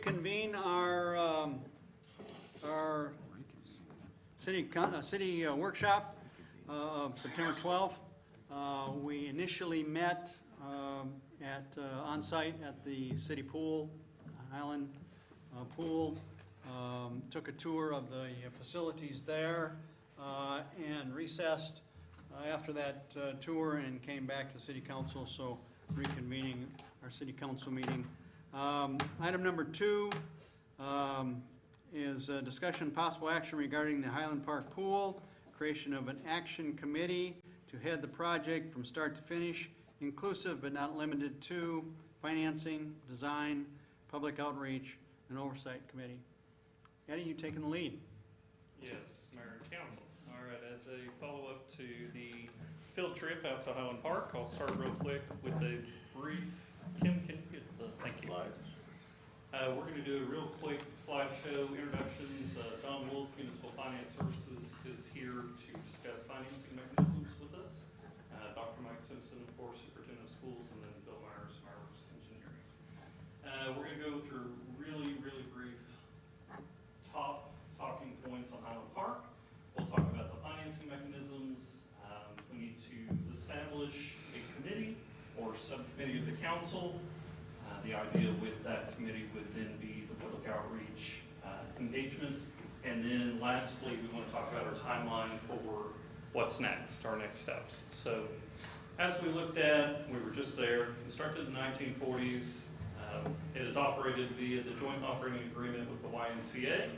reconvene our city workshop of September 12th. We initially met on-site at the city pool, Highland Pool, took a tour of the facilities there, and recessed after that tour and came back to city council, so reconvening our city council meeting. Item number 2 is a discussion and possible action regarding the Highland Park Pool, creation of an action committee to head the project from start to finish, inclusive but not limited to financing, design, public outreach, and oversight committee. Eddie, you taking the lead? Yes, Mayor and Council. All right, as a follow-up to the field trip out to Highland Park, I'll start real quick with a brief, Kim, can you get the, thank you. We're going to do a real quick slideshow introductions. Don Wolf, Municipal Finance Services, is here to discuss financing mechanisms with us. Dr. Mike Simpson, of course, Superintendent of Schools, and then Bill Myers, Myers Engineering. We're going to go through really brief top talking points on Highland Park. We'll talk about the financing mechanisms. We need to establish a committee or subcommittee of the council. The idea with that committee would then be the public outreach engagement. And then lastly, we want to talk about our timeline for what's next, our next steps. So as we looked at, we were just there, constructed in the 1940s. It is operated via the joint operating agreement with the YMCA.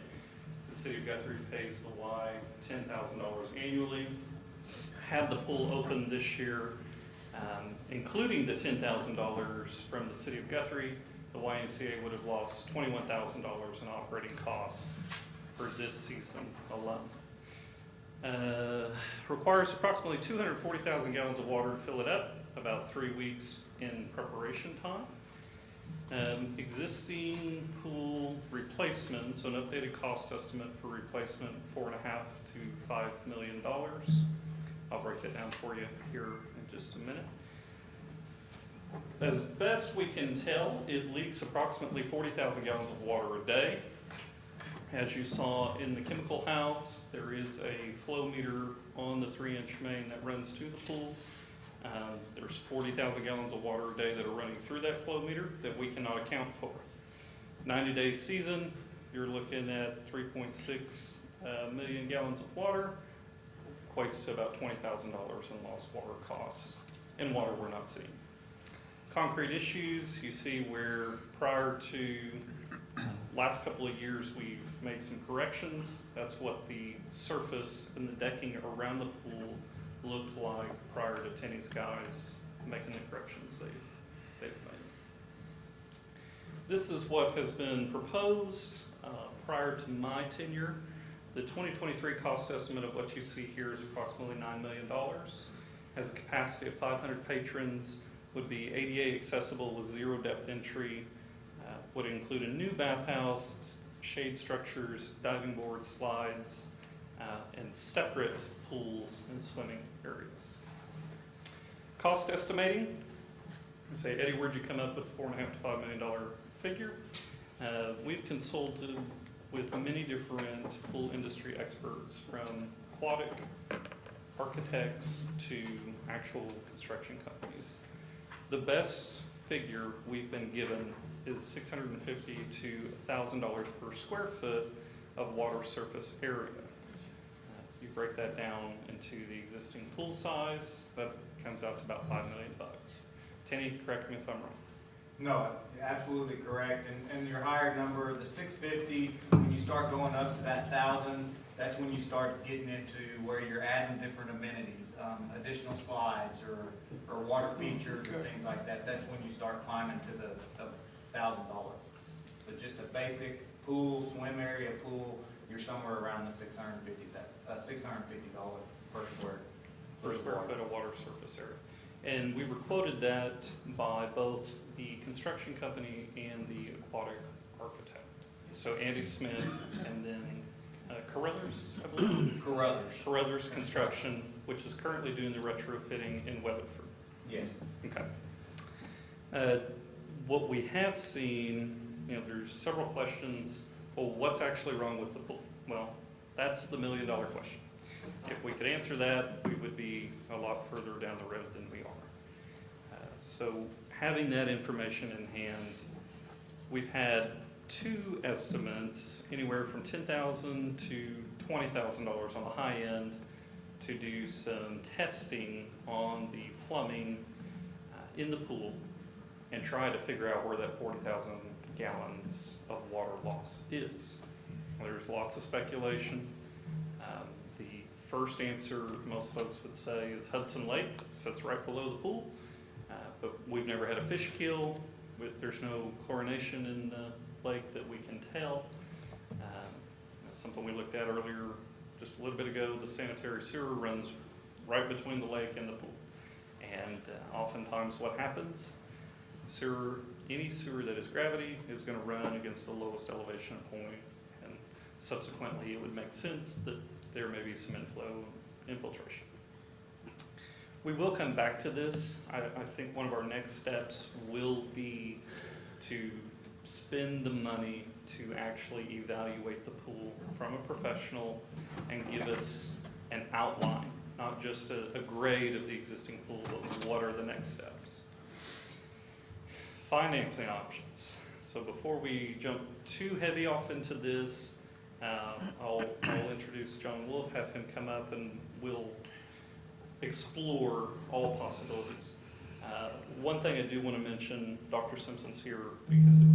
The city of Guthrie pays the Y $10,000 annually. Had the pool open this year, including the $10,000 from the city of Guthrie, the YMCA would have lost $21,000 in operating costs for this season alone. Requires approximately 240,000 gallons of water to fill it up, about 3 weeks in preparation time. Existing pool replacement, so an updated cost estimate for replacement, $4.5 to $5 million. I'll break that down for you here in just a minute. As best we can tell, it leaks approximately 40,000 gallons of water a day. As you saw in the chemical house, there is a flow meter on the 3-inch main that runs to the pool. There's 40,000 gallons of water a day that are running through that flow meter that we cannot account for. 90-day season, you're looking at 3.6 million gallons of water, equates to about $20,000 in lost water costs, and water we're not seeing. Concrete issues, you see where prior to last couple of years we've made some corrections. That's what the surface and the decking around the pool looked like prior to Tenny's guys making the corrections they've made. This is what has been proposed prior to my tenure. The 2023 cost estimate of what you see here is approximately $9 million. Has a capacity of 500 patrons, would be ADA accessible with 0 depth entry, would include a new bathhouse, shade structures, diving board, slides, and separate pools and swimming areas. Cost estimating, I say, Eddie, where'd you come up with the $4.5 to $5 million figure? We've consulted with many different pool industry experts, from aquatic architects to actual construction companies. The best figure we've been given is $650 to $1,000 per square foot of water surface area. You break that down into the existing pool size, that comes out to about $5 million. Tenny, correct me if I'm wrong. No, absolutely correct. And your higher number, the 650, when you start going up to that 1,000, that's when you start getting into where you're adding different amenities, additional slides or water features and things like that. That's when you start climbing to the $1,000. But just a basic pool, swim area pool, you're somewhere around the $650 per square foot of water surface area. And we were quoted that by both the construction company and the aquatic architect. So Andy Smith and then Carruthers, I believe? Carruthers Construction, which is currently doing the retrofitting in Weatherford. Yes. Okay. What we have seen there's several questions. Well, what's actually wrong with the pool? Well, that's the million-dollar question. If we could answer that, we would be a lot further down the road than we are. So having that information in hand, we've had two estimates, anywhere from $10,000 to $20,000 on the high end, to do some testing on the plumbing in the pool and try to figure out where that 40,000 gallons of water loss is. There's lots of speculation. The first answer most folks would say is Hudson Lake, sits right below the pool, but we've never had a fish kill. There's no chlorination in the lake that we can tell. Something we looked at earlier just a little bit ago, the sanitary sewer runs right between the lake and the pool. And oftentimes what happens, any sewer that is gravity is going to run against the lowest elevation point, and subsequently it would make sense that there may be some infiltration. We will come back to this. I think one of our next steps will be to spend the money to actually evaluate the pool from a professional and give us an outline, not just a grade of the existing pool, but what are the next steps. Financing options. So before we jump too heavy off into this, I'll introduce John Wolf, have him come up, and we'll explore all possibilities. One thing I do want to mention, Dr. Simpson's here because the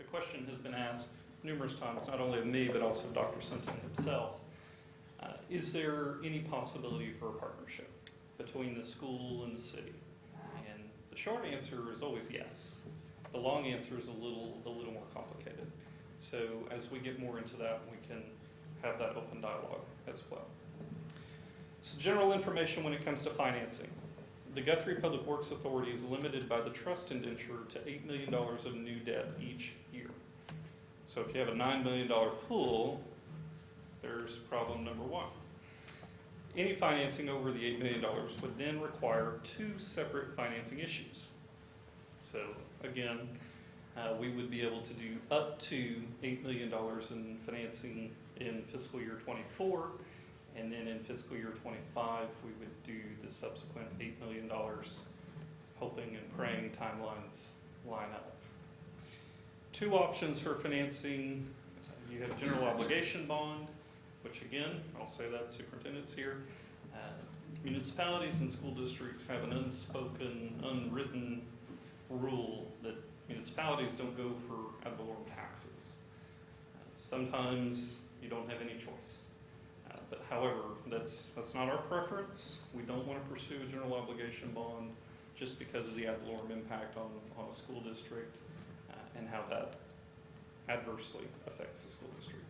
question has been asked numerous times, not only of me, but also Dr. Simpson himself. Is there any possibility for a partnership between the school and the city? And the short answer is always yes. The long answer is a little more complicated. So as we get more into that, we can have that open dialogue as well. So general information when it comes to financing. The Guthrie Public Works Authority is limited by the trust indenture to $8 million of new debt each year. So if you have a $9 million pool, there's problem number one. Any financing over the $8 million would then require two separate financing issues. So again, we would be able to do up to $8 million in financing in fiscal year 24, and then in fiscal year 25, we would do the subsequent $8 million, hoping and praying timelines line up. Two options for financing. You have a general obligation bond, which again, I'll say that superintendent's here. Municipalities and school districts have an unspoken, unwritten rule that municipalities don't go for ad valorem taxes. Sometimes you don't have any choice. But however, that's not our preference. We don't want to pursue a general obligation bond just because of the ad valorem impact on a school district and how that adversely affects the school district.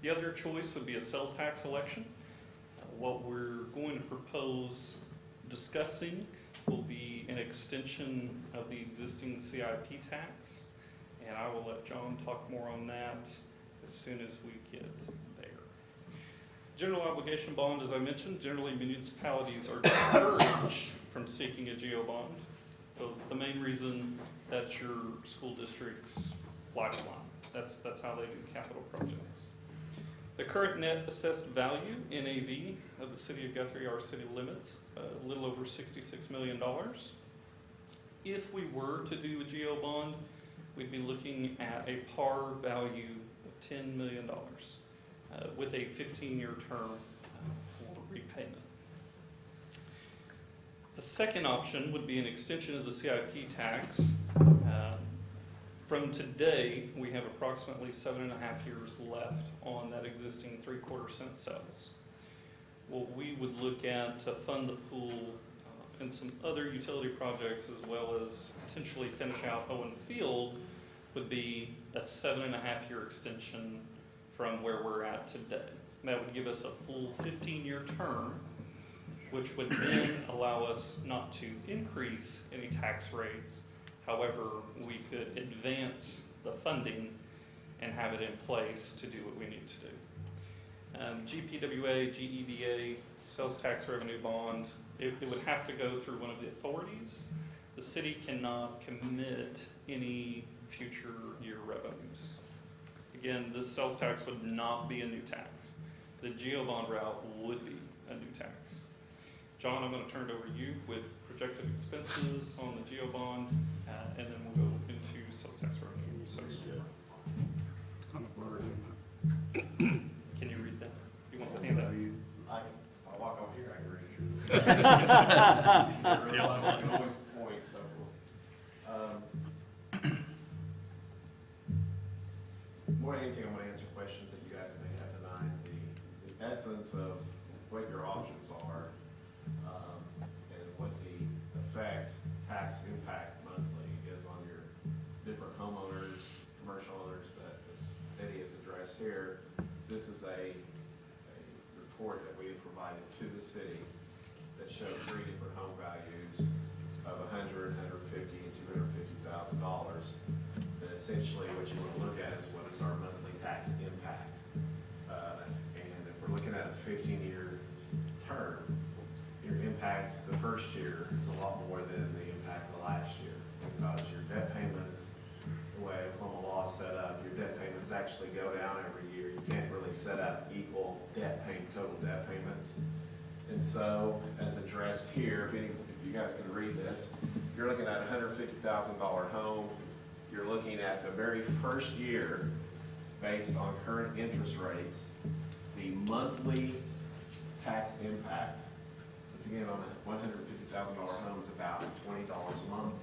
The other choice would be a sales tax election. What we're going to propose discussing will be an extension of the existing CIP tax, and I will let John talk more on that as soon as we get there. General obligation bond, as I mentioned, generally municipalities are discouraged from seeking a GO bond. So the main reason that's your school district's lifeline. That's how they do capital projects. The current net assessed value, NAV, of the city of Guthrie, our city limits, a little over $66 million. If we were to do a GO bond, we'd be looking at a par value of $10 million with a 15-year term for repayment. The second option would be an extension of the CIP tax. From today, we have approximately 7.5 years left on that existing 3/4 cent sales. What we would look at to fund the pool and some other utility projects, as well as potentially finish out Owen Field, would be a 7.5 year extension from where we're at today. And that would give us a full 15-year term, which would then allow us not to increase any tax rates. However, we could advance the funding and have it in place to do what we need to do. GPWA, GEDA, sales tax revenue bond, it would have to go through one of the authorities. The city cannot commit any future year revenues. Again, this sales tax would not be a new tax. The geo bond route would be a new tax. John, I'm going to turn it over to you with projected expenses on the geo bond, and then we'll go into sales tax revenue. So, can you read that? You want to hand that? I'll walk over here, I can read it. I can always point, so. More than anything, I'm gonna answer questions that you guys may have tonight. The essence of what your options are, and what the effect, tax impact monthly is on your different homeowners, commercial owners that this Eddie has addressed here. This is a report that we have provided to the city that shows 3 different home values of $100,000, $150,000, and $250,000. And essentially what you want to look at is what is our monthly tax impact. And if we're looking at a 15-year term, your impact the first year is a lot more than the impact of the last year, because your debt payments, the way Oklahoma law is set up, your debt payments actually go down every year. You can't really set up equal total debt payments. And so, as addressed here, if you guys can read this, you're looking at a $150,000 home. You're looking at the very first year, based on current interest rates, the monthly tax impact. Once again, on a $150,000 home is about $20 a month.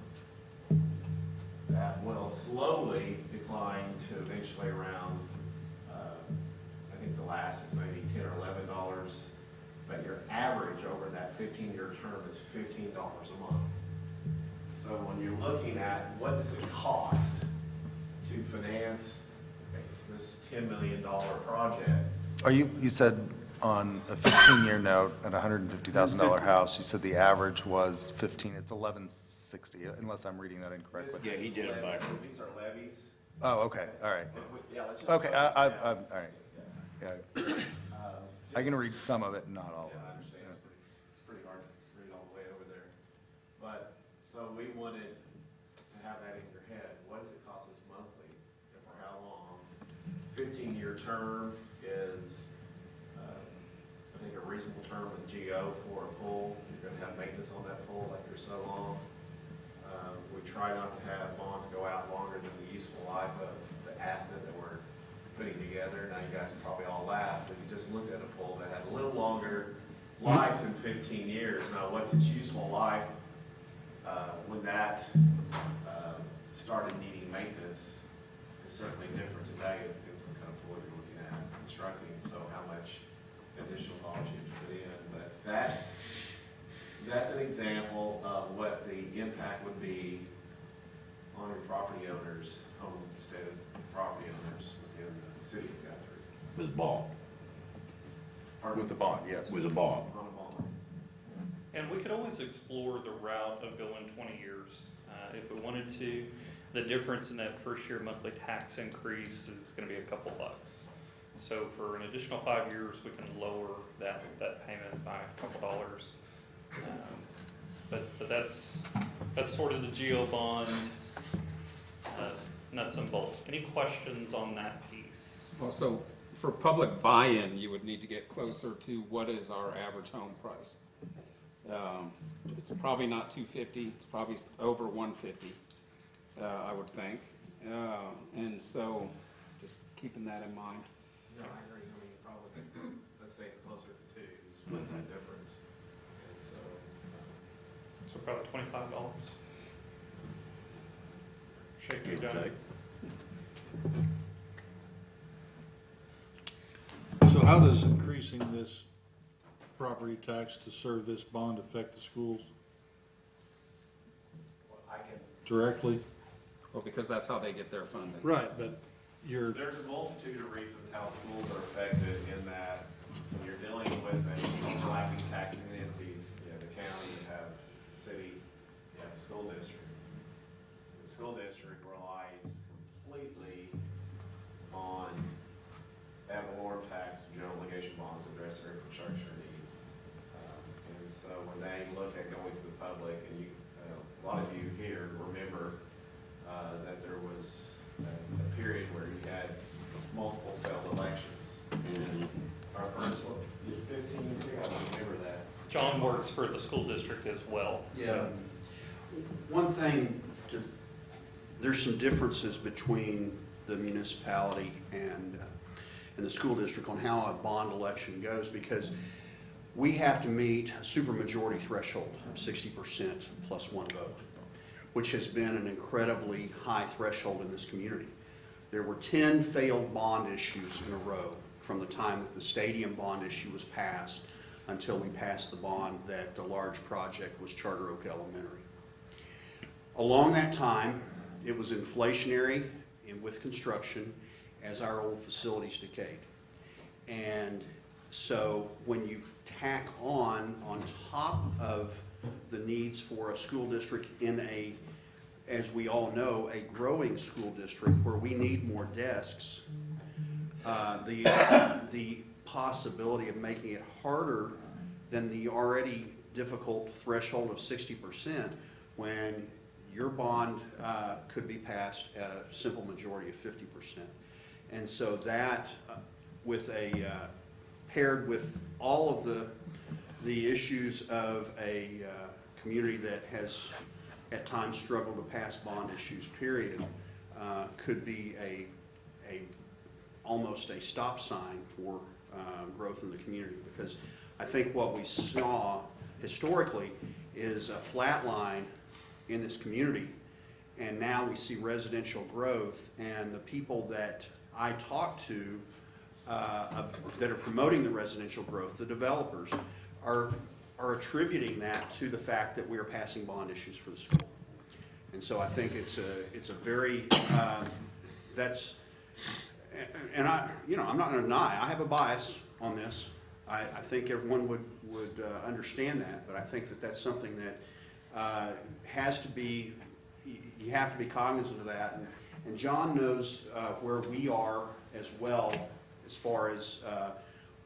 That will slowly decline to eventually around, I think the last is maybe $10 or $11, but your average over that 15-year term is $15 a month. So when you're looking at what does it cost to finance this $10 million project. You said on a 15-year note at a $150,000 house, you said the average was 15, it's 1160, unless I'm reading that incorrectly. Yeah, he did it backwards. These are levies. Oh, okay, all right. Yeah, let's just. Okay, all all right. Yeah. I can read some of it, not all of Yeah, I it. understand, it's pretty hard to read all the way over there. But, so we wanted to have that in your head, what does it cost us monthly, and for how long? 15-year term is, I think a reasonable term with GO for a pool. You're gonna have maintenance on that pool after so long. We try not to have bonds go out longer than the useful life of the asset that we're putting together. Now you guys probably all laugh, but you just looked at a pool that had a little longer life than 15 years. Now what its useful life, when that started needing maintenance, is certainly different today. It depends on kind of pool you're looking at constructing, so how much additional dollars you have to put in. But that's an example of what the impact would be on your property owners, homestead property owners within the city of Guthrie. With bond, With the bond, yes. with a bond. On a bond. and we could always explore the route of going 20 years if we wanted to. The difference in that first year monthly tax increase is going to be a couple bucks. So for an additional 5 years, we can lower that payment by a couple dollars. But that's sort of the geo bond nuts and bolts. Any questions on that piece? Well, so for public buy-in, you would need to get closer to what is our average home price. It's probably not 250, it's probably over 150, I would think. And so, just keeping that in mind. No, I agree. I mean, probably, let's say it's closer to 2, split that difference. And so, So probably $25. Shake Give it or down. take. So how does increasing this property tax to serve this bond affect the schools well, I can, directly? Well, because that's how they get their funding. Right, but you're, there's a multitude of reasons how schools are affected in that when you're dealing with a lacking taxing entities, you have the county, you have the city, you have the school district. The school district relies completely on ad valorem tax, general obligation bonds to address their infrastructure needs. And so when they look at going to the public, and you, a lot of you here remember that there was a period where you had multiple failed elections. And our first one, 15 years ago, I remember that. John works for the school district as well. Yeah. One thing, there's some differences between the municipality and the school district on how a bond election goes, because we have to meet a supermajority threshold of 60% plus one vote, which has been an incredibly high threshold in this community. There were 10 failed bond issues in a row from the time that the stadium bond issue was passed until we passed the bond that the large project was Charter Oak Elementary. Along that time, it was inflationary and with construction as our old facilities decayed. And so when you tack on top of the needs for a school district in a, as we all know, a growing school district where we need more desks, the possibility of making it harder than the already difficult threshold of 60% when your bond could be passed at a simple majority of 50%. And so that, paired with all of the issues of a community that has at times struggled to pass bond issues, period, could be almost a stop sign for growth in the community. Because I think what we saw historically is a flat line in this community, and now we see residential growth, and the people that I talk to that are promoting the residential growth, the developers, are attributing that to the fact that we are passing bond issues for the school. And so I think it's a very, and I'm not gonna deny, I have a bias on this. I think everyone would understand that, but I think that that's something that has to be, you have to be cognizant of that. And John knows where we are as well, as far as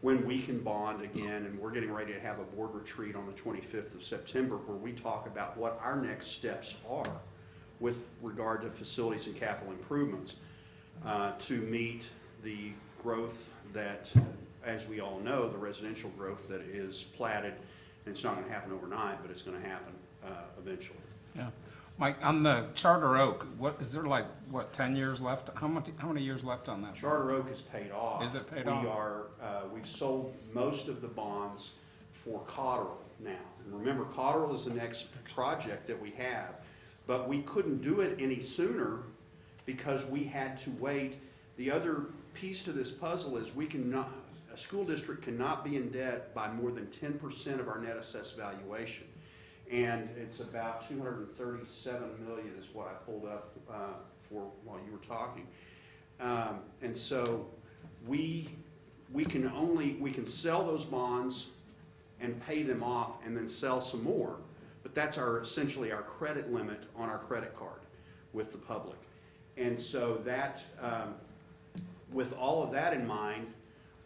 when we can bond again, and we're getting ready to have a board retreat on the 25th of September where we talk about what our next steps are with regard to facilities and capital improvements to meet the growth that, as we all know, the residential growth that is platted, and it's not going to happen overnight, but it's going to happen eventually. Yeah. Mike, on the Charter Oak, is there 10 years left? How many years left on that? Charter Oak is paid off. Is it paid off? We've sold most of the bonds for Cotterell now. And remember, Cotterell is the next project that we have, but we couldn't do it any sooner because we had to wait. The other piece to this puzzle is a school district cannot be in debt by more than 10% of our net assessed valuation. And it's about 237 million is what I pulled up while you were talking. And so we can sell those bonds and pay them off and then sell some more. But that's essentially our credit limit on our credit card with the public. And so that, with all of that in mind,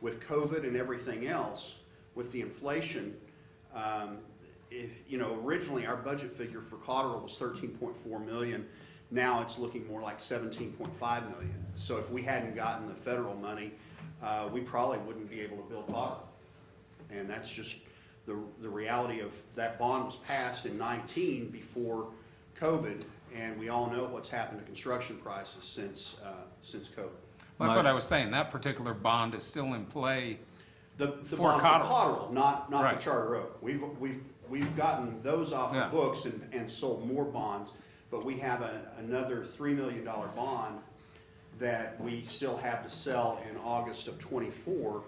with COVID and everything else, with the inflation, originally our budget figure for Cotterell was 13.4 million. Now it's looking more like 17.5 million. So if we hadn't gotten the federal money, we probably wouldn't be able to build Cotterell. And that's just the reality of that bond was passed in 19 before COVID, and we all know what's happened to construction prices since COVID. Well, that's what I was saying. That particular bond is still in play. The For bond Cotterell. for Cotterell, not Right. for Charter Oak. We've gotten those off Yeah. the books and sold more bonds, but we have another $3 million bond that we still have to sell in August of '24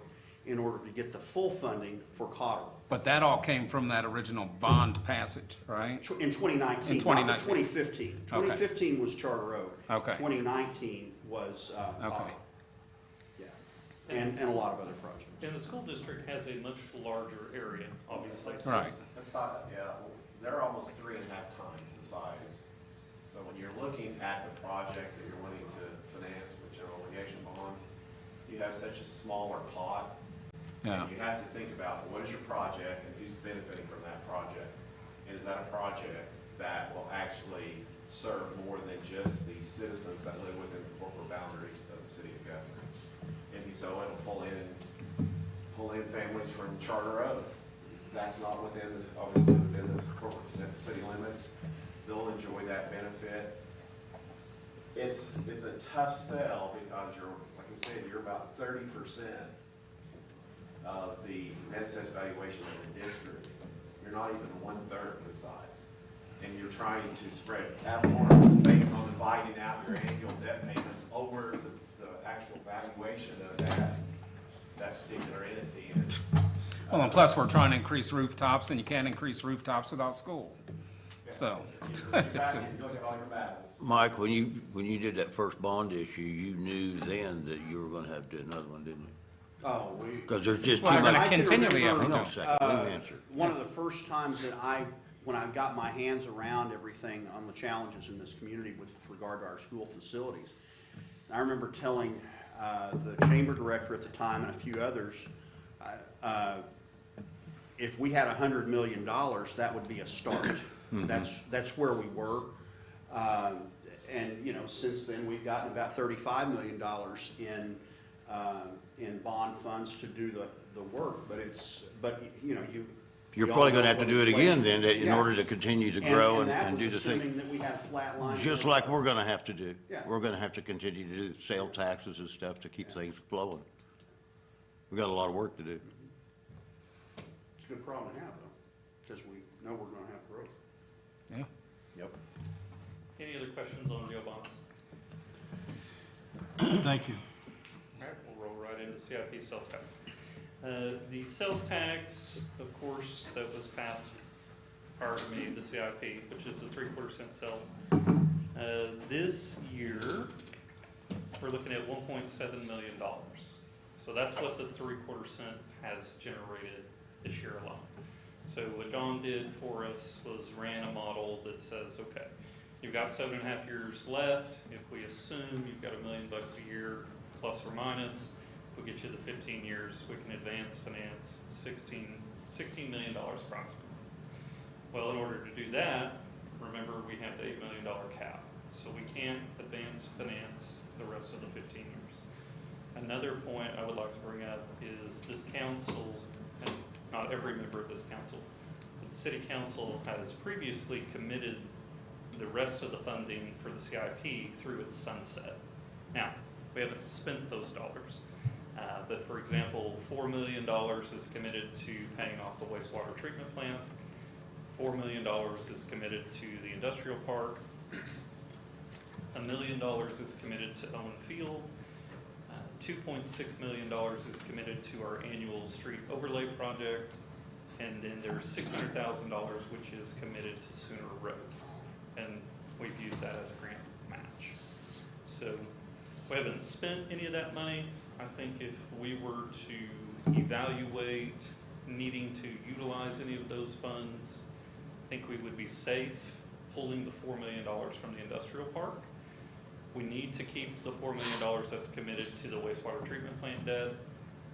in order to get the full funding for Cotterell. But that all came from that original bond passage, right? In 2019, In not the 2019. 2015. 2015 was Charter Oak. Okay. 2019 was Cotterell. Yeah, and a lot of other projects. And the school district has a much larger area, obviously. Right. That's not, they're almost 3.5 times the size. So when you're looking at the project that you're wanting to finance with general obligation bonds, you have such a smaller pot. Yeah. And you have to think about what is your project and who's benefiting from that project. And is that a project that will actually serve more than just the citizens that live within the corporate boundaries of the city of Guthrie. And so it'll pull in families from Charter Road. That's not obviously within the corporate city limits. They'll enjoy that benefit. It's a tough sell because like I said, you're about 30% of the net assessed valuation of the district. You're not even 1/3 of the size. And you're trying to spread abhorrence based on dividing out your annual debt payments over the actual valuation of that particular entity. And Well, and plus we're trying to increase rooftops, and you can't increase rooftops without school. So, you look at all your battles. Mike, when you did that first bond issue, you knew then that you were gonna have to do another one, didn't you? Oh, Because there's just well, too we're much. gonna continually have to Hang do on a it. second, let me answer. one of the first times that when I got my hands around everything on the challenges in this community with regard to our school facilities, I remember telling the chamber director at the time and a few others, if we had $100 million, that would be a start. That's where we were. And, you know, since then, we've gotten about $35 million in bond funds to do the work, but you know, You're we all probably know gonna have to what do it again then, in Yeah. order to continue to grow and do the that was assuming thing. that we had a flat line. Just like we're gonna have to do. Yeah. We're gonna have to continue to do sale taxes and stuff to keep things flowing. We got a lot of work to do. It's a good problem to have, though, because we know we're gonna have growth. Yeah. Yep. Any other questions on Leo bonds? Thank you. All right, we'll roll right into CIP sales tax. The sales tax, of course, that was passed prior to me, the CIP, which is the 3/4 cent sales. This year, we're looking at $1.7 million. So that's what the 3/4 cent has generated this year alone. So what John did for us was ran a model that says, okay, you've got 7.5 years left. If we assume you've got $1 million a year, plus or minus, we'll get you the 15 years. We can advance finance $16 million approximately. Well, in order to do that, remember we have the $8 million cap. So we can't advance finance the rest of the 15 years. Another point I would like to bring up is this council, and not every member of this council, but the city council has previously committed the rest of the funding for the CIP through its sunset. Now, we haven't spent those dollars, but for example, $4 million is committed to paying off the wastewater treatment plant, $4 million is committed to the industrial park, $1 million is committed to Owen Field, $2.6 million is committed to our annual street overlay project, and then there's $600,000 which is committed to Sooner Road, and we've used that as a grant match. So we haven't spent any of that money. I think if we were to evaluate needing to utilize any of those funds, I think we would be safe pulling the $4 million from the industrial park. We need to keep the $4 million that's committed to the wastewater treatment plant debt.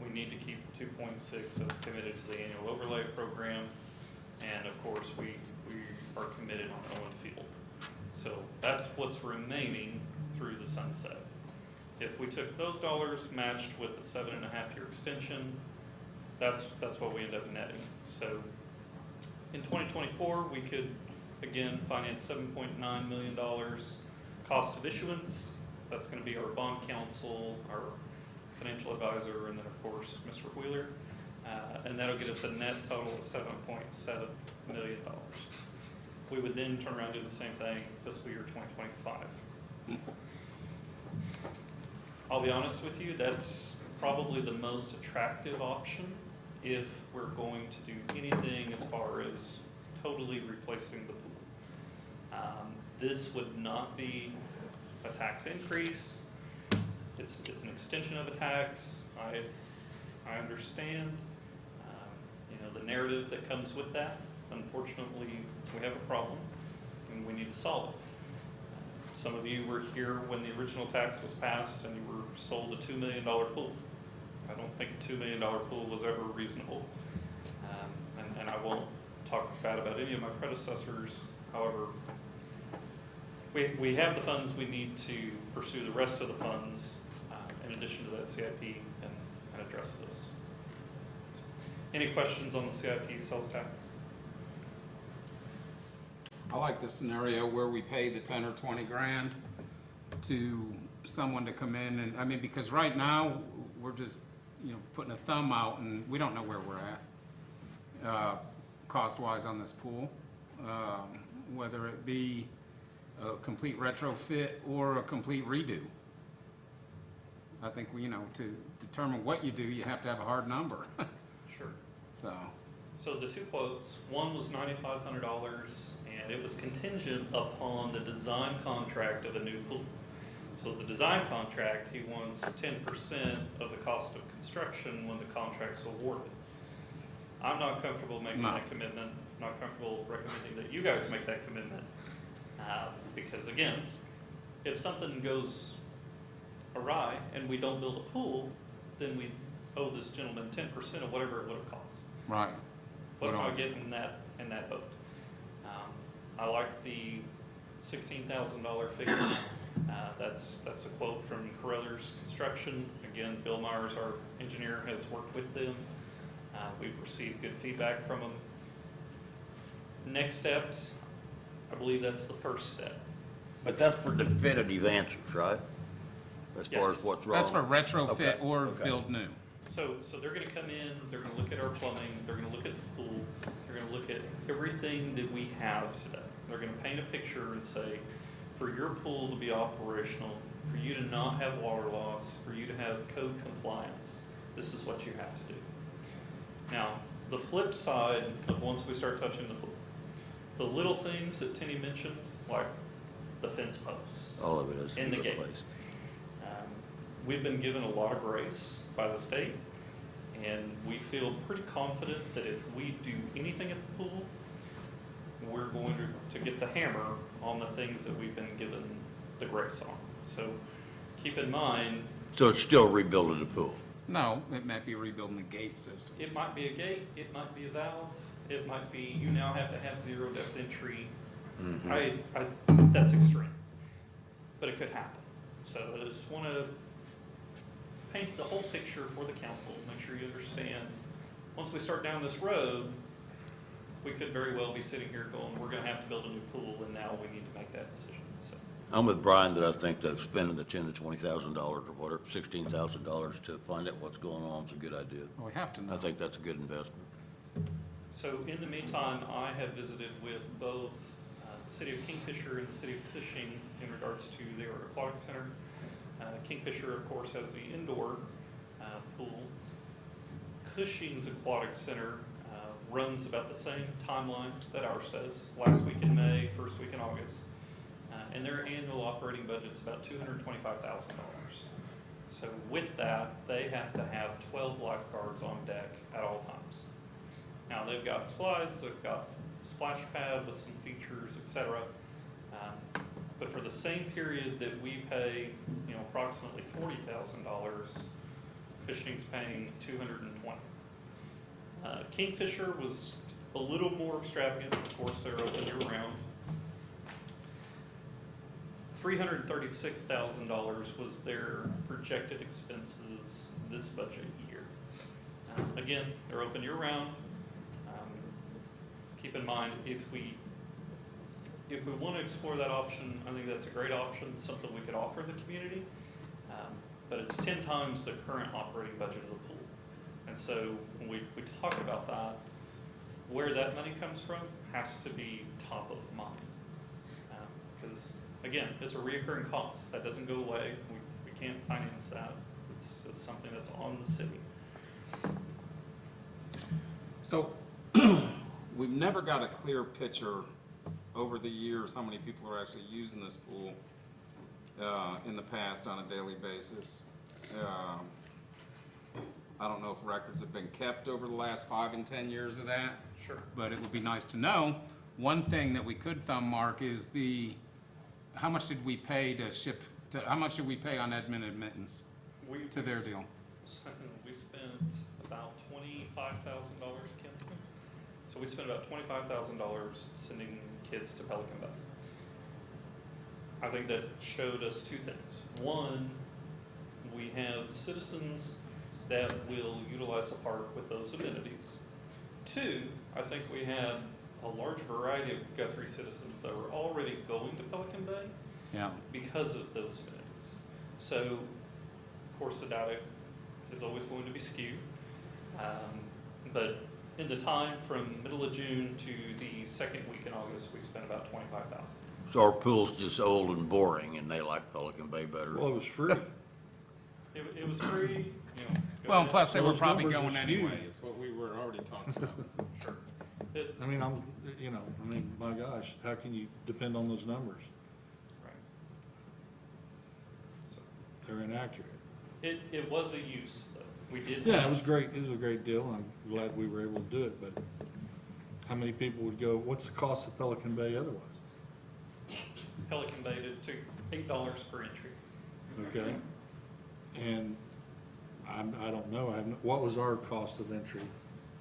We need to keep the 2.6 that's committed to the annual overlay program. And of course, we are committed on Owen Field. So that's what's remaining through the sunset. If we took those dollars matched with the 7.5-year extension, that's what we end up netting. So in 2024, we could, again, finance $7.9 million. Cost of issuance, that's going to be our bond counsel, our financial advisor, and then of course Mr. Wheeler, and that'll get us a net total of $7.7 million. We would then turn around and do the same thing fiscal year 2025. I'll be honest with you, that's probably the most attractive option if we're going to do anything as far as totally replacing the pool. This would not be a tax increase. It's an extension of a tax. I understand, the narrative that comes with that. Unfortunately, we have a problem, and we need to solve it. Some of you were here when the original tax was passed, and you were sold a $2 million pool. I don't think a $2 million pool was ever reasonable, and I won't talk bad about any of my predecessors However, we have the funds, we need to pursue the rest of the funds in addition to that CIP and address this. Any questions on the CIP sales tax? I like the scenario where we pay the 10 or 20 grand to someone to come in and, I mean, because right now, we're just, putting a thumb out and we don't know where we're at, cost-wise on this pool. Whether it be a complete retrofit or a complete redo. I think, to determine what you do, you have to have a hard number. Sure. So, the two quotes, one was $9,500 and it was contingent upon the design contract of a new pool. So the design contract, he wants 10% of the cost of construction when the contract's awarded. I'm not comfortable making that commitment, not comfortable recommending that you guys make that commitment. Because again, if something goes awry and we don't build a pool, then we owe this gentleman 10% of whatever it would have cost. right. Let's not get in that boat. I like the $16,000 figure. That's a quote from Carruthers Construction. Again, Bill Myers, our engineer, has worked with them. We've received good feedback from them. Next steps, I believe that's the first step. But that's for definitive answers, right? As far as Yes. what's wrong? That's for retrofit Okay, or okay. build new. So they're gonna come in, they're gonna look at our plumbing, they're gonna look at the pool, they're gonna look at everything that we have today. They're gonna paint a picture and say, for your pool to be operational, for you to not have water loss, for you to have code compliance, this is what you have to do. Now, the flip side of once we start touching the pool, the little things that Tenny mentioned, like the fence posts, All of it is in the gate. replaced. We've been given a lot of grace by the state, and we feel pretty confident that if we do anything at the pool, we're going to get the hammer on the things that we've been given the grace on. So keep in mind, So it's still rebuilding the pool? No, it might be rebuilding the gate system. it might be a gate, it might be a valve, it might be you now have to have zero depth entry. That's extreme, but it could happen. So I just want to paint the whole picture for the council, make sure you understand. Once we start down this road, we could very well be sitting here going, we're going to have to build a new pool, and now we need to make that decision. So I'm with Brian that I think that spending the $10,000 to $20,000 or whatever, $16,000 to find out what's going on is a good idea. We have to know. I think that's a good investment. So in the meantime, I have visited with both the city of Kingfisher and the city of Cushing in regards to their aquatic center. Kingfisher, of course, has the indoor pool. Cushing's aquatic center runs about the same timeline that ours does, last week in May, first week in August. And their annual operating budget's about $225,000. So with that, they have to have 12 lifeguards on deck at all times. Now, they've got slides, they've got a splash pad with some features, etc. But for the same period that we pay, approximately $40,000, Cushing's paying $220,000. Kingfisher was a little more extravagant. Of course, they're open year-round. $336,000 was their projected expenses this budget year. Again, they're open year-round. Just keep in mind, if we want to explore that option, I think that's a great option, something we could offer the community. But it's 10 times the current operating budget of the pool. And so when we talk about that, where that money comes from has to be top of mind. Because again, it's a reoccurring cost. That doesn't go away. We can't finance that. It's something that's on the city. So, we've never got a clear picture over the years how many people are actually using this pool in the past on a daily basis. I don't know if records have been kept over the last 5 and 10 years of that. Sure. But it would be nice to know. One thing that we could thumb mark is how much did we pay how much did we pay on Edmund admittance to their deal? We spent about $25,000, Kim. So we spent about $25,000 sending kids to Pelican Bay. I think that showed us two things. One, we have citizens that will utilize the park with those amenities. Two, I think we had a large variety of Guthrie citizens that were already going to Pelican Bay Yeah. because of those amenities. So, of course, the data is always going to be skewed. But in the time from middle of June to the second week in August, we spent about 25,000. So our pool's just old and boring, and they like Pelican Bay better. Well, it was free. It was free, you know. go Well, and ahead. plus they were Those probably numbers are going anyway, skewed. is what we were already talking about. Sure. It- I mean, my gosh, how can you depend on those numbers? right. So, They're inaccurate. it was a use, though. We did. Yeah, have- it was great. It was a great deal. I'm glad we were able to do it, but how many people would go, what's the cost of Pelican Bay otherwise? Pelican Bay to $8 per entry. Okay? And I don't know, what was our cost of entry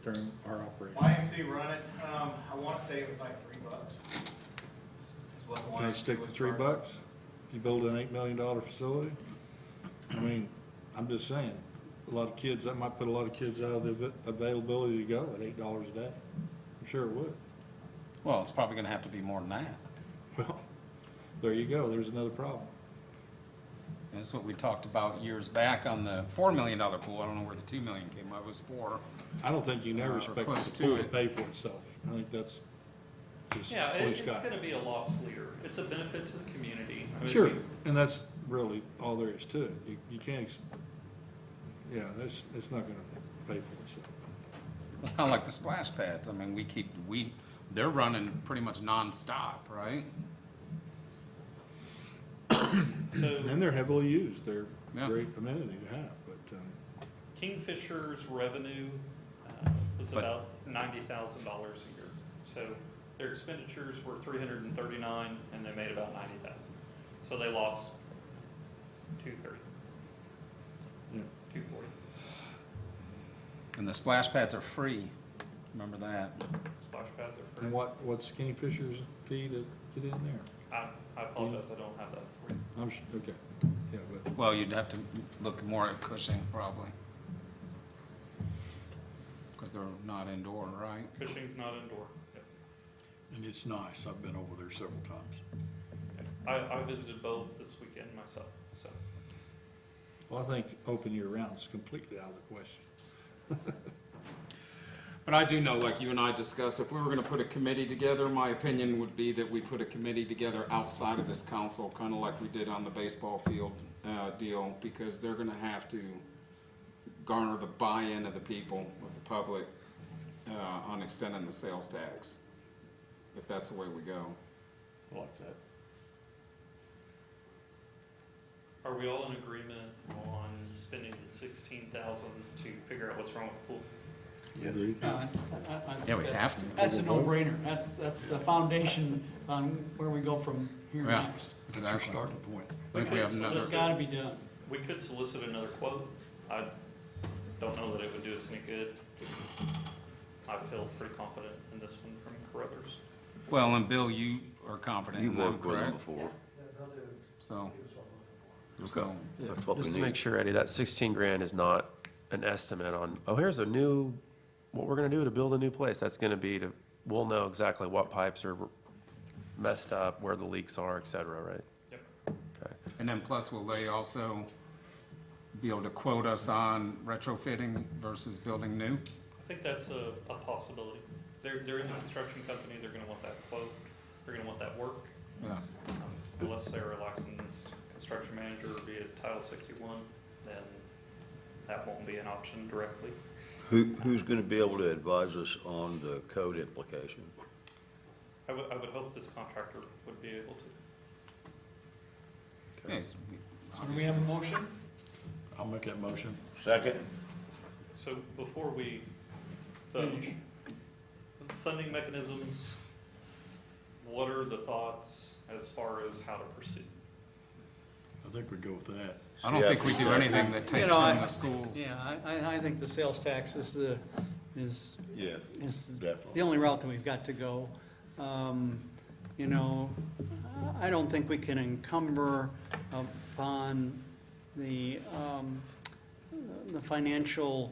during our operation? YMC run it, I wanna say it was like $3. Is what the Can I YMCA stick to was $3? charging. If you build an $8 million facility? I mean, I'm just saying, a lot of kids, that might put a lot of kids out of the availability to go at $8 a day. I'm sure it would. Well, it's probably gonna have to be more than that. Well, there you go, there's another problem. And that's what we talked about years back on the $4 million pool. I don't know where the $2 million came up, it was 4. I don't think you can ever Or expect close the to pool to it. pay for itself. I think that's just Yeah, blue it's sky. gonna be a loss leader. It's a benefit to the community. I mean, Sure, and that's really all there is to it. You can't, yeah, it's not gonna pay for itself. It's kinda like the splash pads. I mean, they're running pretty much nonstop, right? So And they're heavily used. They're Yeah. a great amenity to have, but, Kingfisher's revenue was But- about $90,000 a year. So their expenditures were 339, and they made about 90,000. So they lost 230, yeah. 240. And the splash pads are free. Remember that? Splash pads are free. And what's Kingfisher's fee to get in there? I apologize, I don't have that for you. Okay, yeah, but, Well, you'd have to look more at Cushing probably. Because they're not indoor, right? Cushing's not indoor. Yep. and it's nice. I've been over there several times. I visited both this weekend myself, so. Well, I think open year round is completely out of the question. But I do know, like you and I discussed, if we were gonna put a committee together, my opinion would be that we put a committee together outside of this council, kinda like we did on the baseball field, deal, because they're gonna have to garner the buy-in of the people, of the public, on extending the sales tax, if that's the way we go. I like that. Are we all in agreement on spending the 16,000 to figure out what's wrong with the pool? Agreed. I think Yeah, we have to. That's a no-brainer. That's the foundation on where we go from here Yeah. next. Exactly. Starting point. I think we have Okay, so another, It's gotta be done. We could solicit another quote. I don't know that it would do us any good. I feel pretty confident in this one from Carruthers. well, and Bill, you are confident You've in them, worked with them correct? before. So, Okay, so, that's what we Just to need. make sure, Eddie, that 16 grand is not an estimate on, oh, here's a new, what we're gonna do to build a new place. That's gonna be to, we'll know exactly what pipes are messed up, where the leaks are, et cetera, right? Yep. Okay. and then plus will they also be able to quote us on retrofitting versus building new? I think that's a possibility. They're in the construction company, they're gonna want that quote, they're gonna want that work. Yeah. Unless they're a licensed construction manager or be it Title 61, then that won't be an option directly. Who's gonna be able to advise us on the code implication? I would hope this contractor would be able to. Yes. So do we have a motion? I'll make that motion. Second? So before we vote, Finish. funding mechanisms, what are the thoughts as far as how to proceed? I think we go with that. I don't think we do anything that takes know, from I- the schools. Yeah, I think the sales tax is Yes, is definitely. the only route that we've got to go. you know, I don't think we can encumber upon the financial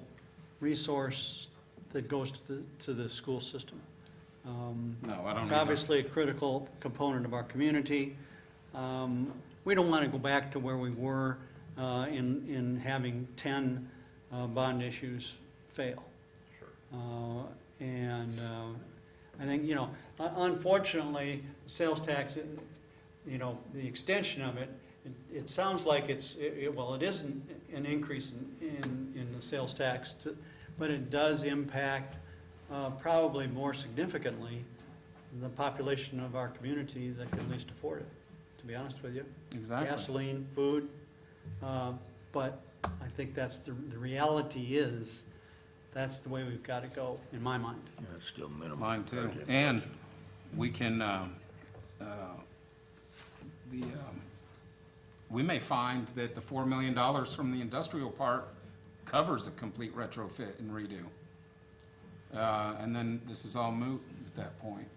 resource that goes to the school system. No, I don't It's either. obviously a critical component of our community. We don't want to go back to where we were in having 10 bond issues fail. Sure. And I think, you know, unfortunately, sales tax, you know, the extension of it, it sounds like well, it isn't an increase in the sales tax, but it does impact probably more significantly the population of our community that can least afford it, to be honest with you. Exactly. Gasoline, food, but I think that's the reality is, that's the way we've got to go, in my mind. Yeah, it's still minimum. Mine too. And we can, we may find that the $4 million from the industrial park covers a complete retrofit and redo. And then this is all moot at that point.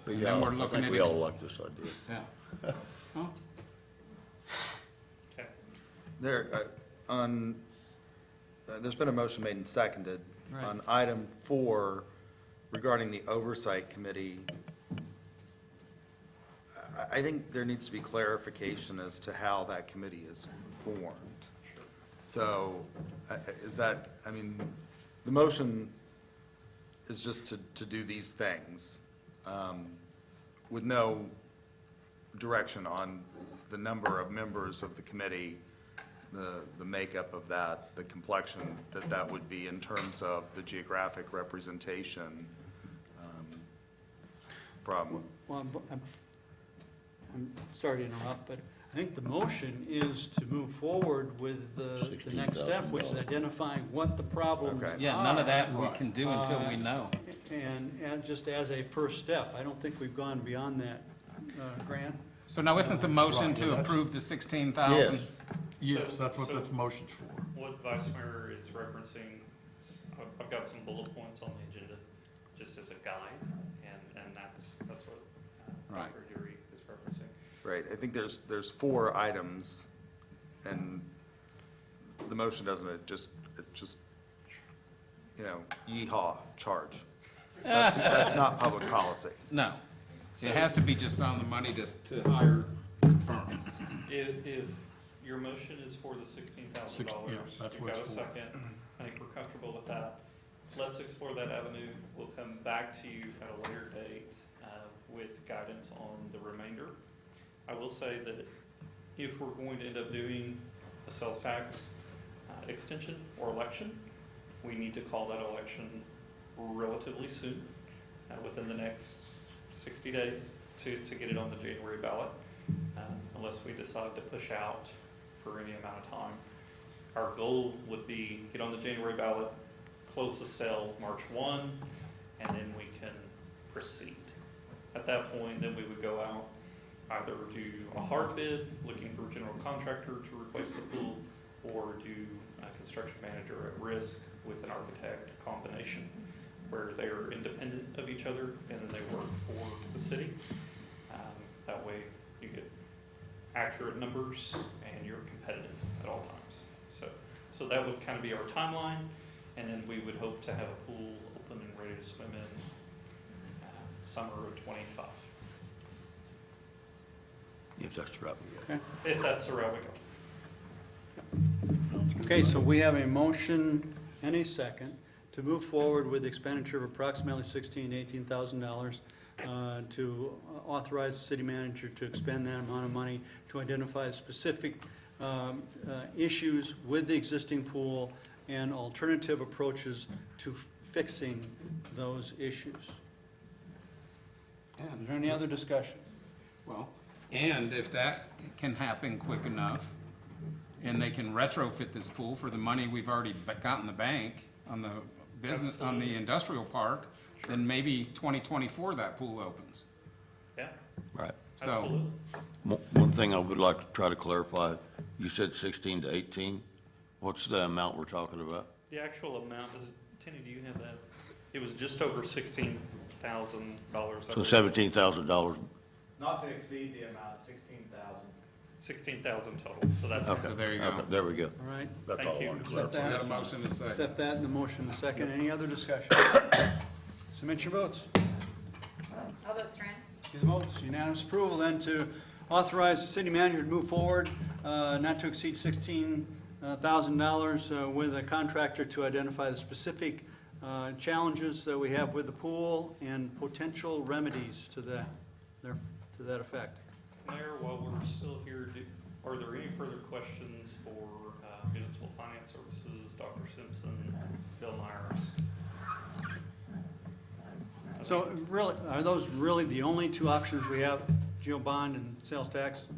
But And yeah, then we're I looking think at we ex- all like this idea. Yeah. Well, Okay. There's been a motion made and seconded. Right. On item 4 regarding the oversight committee, I think there needs to be clarification as to how that committee is formed. So is that, I mean, the motion is just to do these things with no direction on the number of members of the committee, the makeup of that, the complexion that would be in terms of the geographic representation from. Well, I'm sorry to interrupt, but I think the motion is to move forward with the next step, which is $16,000. identifying what the problems are. Okay. yeah, none of that we can do until we know. And just as a first step, I don't think we've gone beyond that, Grant. So now isn't the motion Right, to well, approve the 16,000? Yes. Yes, that's what So- that's motion's for. What Vice Mayor is referencing, I've got some bullet points on the agenda, just as a guide, and that's what Right. Dr. Dury is referencing. Right, I think there's 4 items, and the motion doesn't, it's just, you know, yeehaw, charge. That's not public policy. No. It has to be just on the money to hire the firm. If your motion is for the $16,000, Yeah, that's you've what got a it's for. second, I think we're comfortable with that. Let's explore that avenue. We'll come back to you at a later date with guidance on the remainder. I will say that if we're going to end up doing a sales tax extension or election, we need to call that election relatively soon, within the next 60 days to get it on the January ballot, unless we decide to push out for any amount of time. Our goal would be get on the January ballot, close the sale March 1, and then we can proceed. At that point, then we would go out, either do a hard bid, looking for a general contractor to replace the pool, or do a construction manager at risk with an architect combination, where they are independent of each other and then they work for the city. That way you get accurate numbers and you're competitive at all times. So that would kind of be our timeline, and then we would hope to have a pool open and ready to swim in summer of '25. If that's the route we go. If that's the route we go. Okay, so we have a motion and a second to move forward with expenditure of approximately $16,000 to $18,000 to authorize the city manager to expend that amount of money to identify specific issues with the existing pool and alternative approaches to fixing those issues. Is there any other discussion? Well, and if that can happen quick enough, and they can retrofit this pool for the money we've already got in the bank on the business, on the industrial park, then maybe 2024 that pool opens. Yeah, Right. So, absolutely. One thing I would like to try to clarify, you said 16 to 18. What's the amount we're talking about? The actual amount is, Tenny, do you have that? It was just over $16,000. $17,000. So $17,000. Not to exceed the amount, 16,000. 16,000 total, so that's. Okay. So there you go. Okay, there we go. All right, That's Thank all I you. wanted to Accept clarify. We got a motion and a second. accept that in the motion, a second. Any other discussion? Submit your votes. I'll vote Strand. See the votes, unanimous approval then to authorize the city manager to move forward, not to exceed $16,000 with a contractor to identify the specific challenges that we have with the pool and potential remedies to that effect. Mayor, while we're still here, are there any further questions for Municipal Finance Services, Dr. Simpson, Bill Myers? So really, are those really the only two options we have, geo bond and sales tax,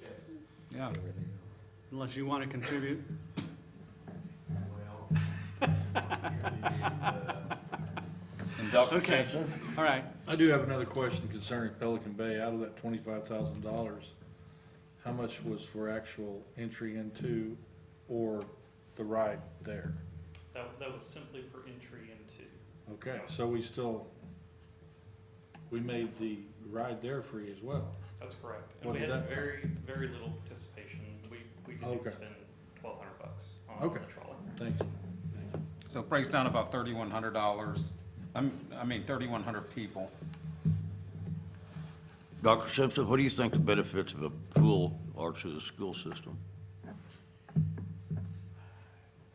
Yes. Yeah. unless you want to contribute? Well. And Dr. Okay, Simpson? all right. I do have another question concerning Pelican Bay. Out of that $25,000, how much was for actual entry into or the ride there? That was simply for entry into. Okay, so we made the ride there free as well. That's correct. And What we did had that very, very little participation. We didn't Okay. spend $1,200 on Okay. the trolley. Thank you. So it breaks down about $3,100. I mean, 3,100 people. Dr. Simpson, what do you think the benefits of a pool are to the school system?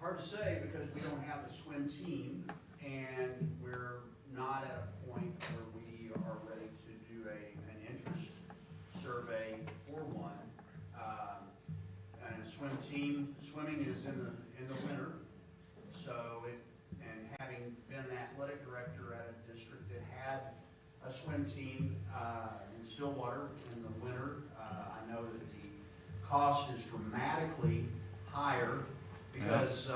Hard to say because we don't have a swim team and we're not at a point where we are ready to do an interest survey for one. And a swim team, swimming is in the winter, so and having been an athletic director at a district that had a swim team in Stillwater in the winter, I know that the cost is dramatically higher because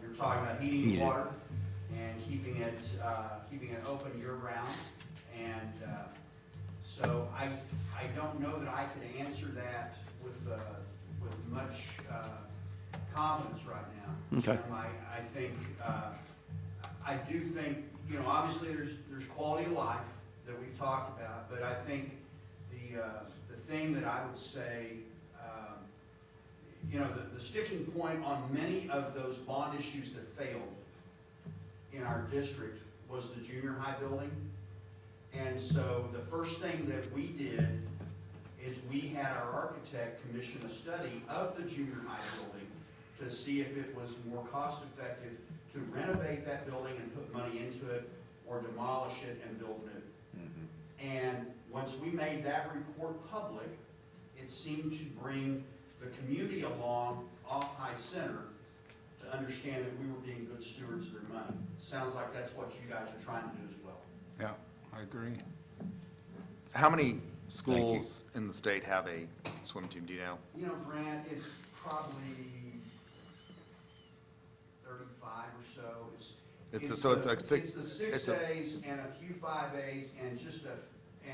you're talking about heating water and keeping it open year-round. And so I don't know that I could answer that with much confidence right now. Okay. I think, I do think, obviously there's quality of life that we've talked about, but I think the thing that I would say, the sticking point on many of those bond issues that failed in our district was the junior high building. And so the first thing that we did is we had our architect commission a study of the junior high building to see if it was more cost effective to renovate that building and put money into it or demolish it and build new. And once we made that report public, it seemed to bring the community along off High Center to understand that we were being good stewards of their money. Sounds like that's what you guys are trying to do as well. Yeah, I agree. How many schools in the state have a swim team, do you know? Grant, it's probably 35 or so. It's the It's the six A's and a few 5A's and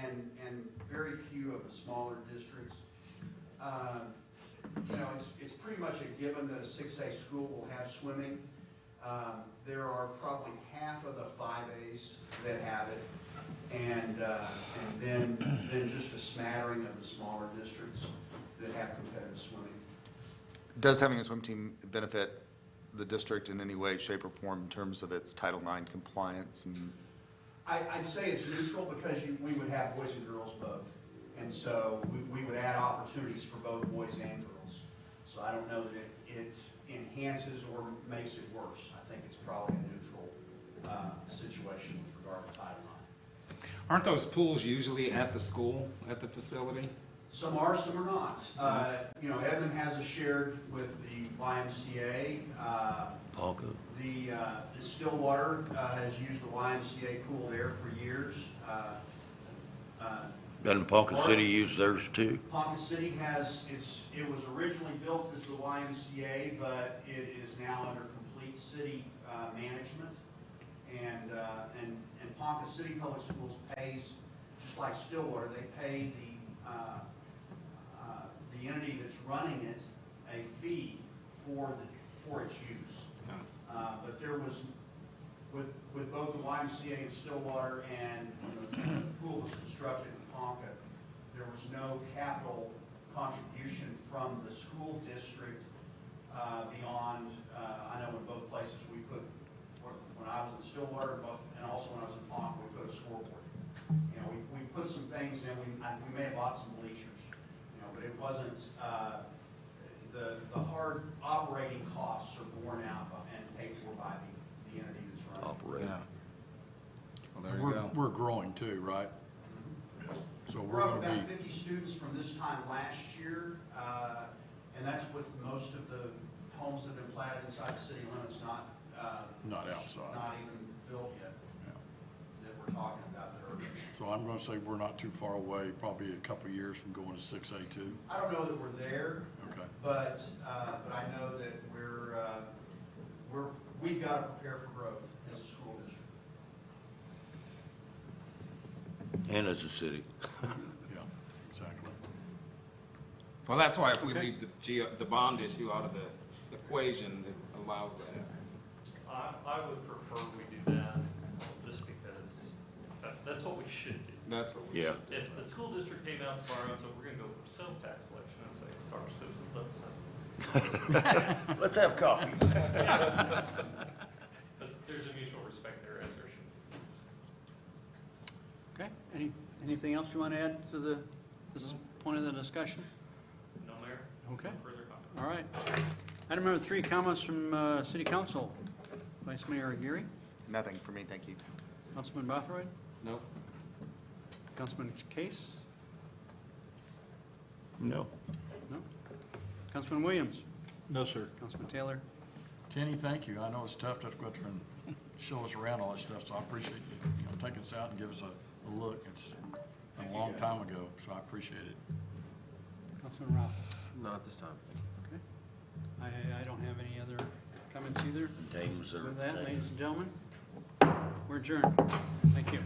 and very few of the smaller districts. It's pretty much a given that a 6A school will have swimming. There are probably half of the 5A's that have it, and then just a smattering of the smaller districts that have competitive swimming. Does having a swim team benefit the district in any way, shape, or form in terms of its Title IX compliance? And I'd say it's neutral because we would have boys and girls both. And so we would add opportunities for both boys and girls. So I don't know that it enhances or makes it worse. I think it's probably a neutral situation with regard to Title IX. Aren't those pools usually at the school, at the facility? Some are, some are not. Edmond has a shared with the YMCA. Polka. The Stillwater has used the YMCA pool there for years. And Ponca City used theirs too? Ponca City it was originally built as the YMCA, but it is now under complete city management. And Ponca City Public Schools pays, just like Stillwater, they pay the entity that's running it a fee for its use. But there was with both the YMCA in Stillwater and when the pool was constructed in Ponca, there was no capital contribution from the school district beyond, I know in both places we put, when I was in Stillwater and also when I was in Ponca, we put a scoreboard. You know, we put some things in, we may have bought some bleachers, you know, but it wasn't, the hard operating costs are borne out and paid for by the entity that's running. Operate. Yeah. Well, there you go. We're growing too, right? So We're we're up gonna about be, 50 students from this time last year, and that's with most of the homes that have been platted inside the city limits, not outside. not even built yet, Yeah. that we're talking about that are. So I'm gonna say we're not too far away, probably a couple of years from going to 6A2. I don't know that we're there, Okay. but I know that we've got to prepare for growth as a school district. And as a city. Yeah, exactly. Well, that's why if we leave the bond issue out of the equation, it allows that. I would prefer we do that, just because that's what we should do. That's what we Yeah. should do. If the school district came out tomorrow and said, we're gonna go for sales tax election, I'd say, Dr. Simpson, let's, Let's have coffee. but there's a mutual respect there, as there should be. Okay, anything else you want to add to this point of the discussion? No, Mayor? Okay. No further comment. All right. Item number 3, comments from City Council. Vice Mayor Aguirre, Nothing for me, thank you. Councilman Bothroyd, Nope. Councilman Case? No. No? Councilman Williams? No, sir. Councilman Taylor? Kenny, thank you. I know it's tough to go out there and show us around all this stuff, so I appreciate you, taking us out and give us a look. It's been a long time ago, so I appreciate it. Councilman Rao? Not at this time. Okay. I don't have any other comments either. Contains or. With that, ladies and gentlemen, we're adjourned. Thank you.